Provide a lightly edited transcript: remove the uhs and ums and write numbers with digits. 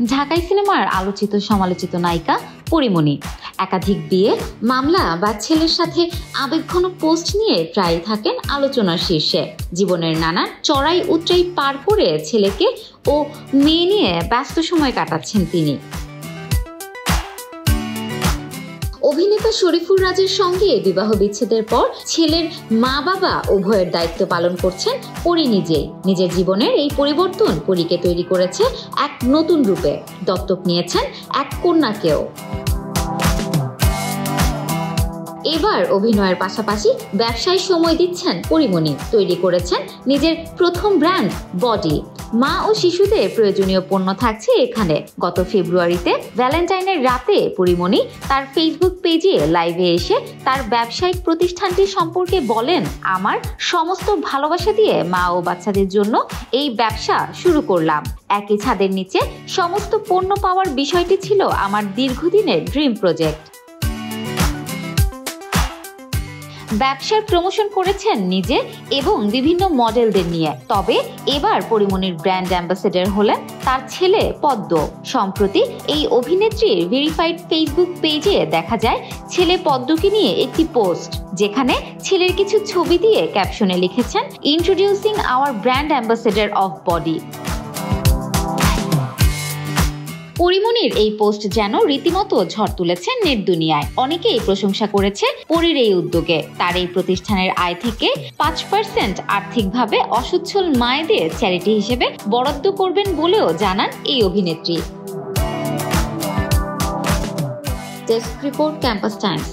ঢাকাই সিনেমার আলোচিত সমালোচিত নায়িকা পরীমণি। একাধিক বিয়ে, মামলা বা ছেলের সাথে আবেগঘন পোস্ট নিয়ে প্রায়ই থাকেন আলোচনার শীর্ষে। জীবনের নানা চড়াই উতরাই পার করে ছেলেকে ও মেয়ে নিয়ে ব্যস্ত সময় কাটাচ্ছেন তিনি। অভিনেতা শরীফুল রাজের সঙ্গে বিবাহ বিচ্ছেদের পর ছেলের মা বাবা উভয়ের দায়িত্ব পালন করছেন পরী নিজেই। নিজের জীবনের এই পরিবর্তন পরীকে তৈরি করেছে এক নতুন রূপে। দত্তক নিয়েছেন এক কন্যাকেও। এবার অভিনয়ের পাশাপাশি ব্যবসায় সময় দিচ্ছেন পরীমণি। তৈরি করেছেন নিজের প্রথম ব্র্যান্ড বডি। মা ও শিশুদের প্রয়োজনীয় পণ্য থাকছে এখানে। গত ফেব্রুয়ারিতে ভ্যালেন্টাইনের রাতে পরীমণি তার ফেসবুক পেজে লাইভে এসে তার ব্যবসায়িক প্রতিষ্ঠানটি সম্পর্কে বলেন, আমার সমস্ত ভালোবাসা দিয়ে মা ও বাচ্চাদের জন্য এই ব্যবসা শুরু করলাম। একই ছাদের নিচে সমস্ত পণ্য পাওয়ার বিষয়টি ছিল আমার দীর্ঘদিনের ড্রিম প্রজেক্ট। ব্যবসার প্রমোশন করেছেন নিজে এবং বিভিন্ন মডেলদের নিয়ে। তবে এবার পরীমণির ব্র্যান্ড অ্যাম্বাসেডর হলেন তার ছেলে পদ্ম। সম্প্রতি এই অভিনেত্রীর ভেরিফাইড ফেসবুক পেজে দেখা যায় ছেলে পদ্মকে নিয়ে একটি পোস্ট, যেখানে ছেলের কিছু ছবি দিয়ে ক্যাপশনে লিখেছেন, introducing our brand ambassador of body. পরীমণির এই পোস্ট যেন রীতিমতো ঝড় তুলেছে নেট দুনিয়ায়। অনেকেই প্রশংসা করেছে পরীর এই উদ্যোগে। তার এই প্রতিষ্ঠানের আয় থেকে 5% আর্থিকভাবে অসচ্ছল মায়েদের চ্যারিটি হিসেবে বরাদ্দ করবেন বলেও জানান এই অভিনেত্রী। Desk report, campus Times.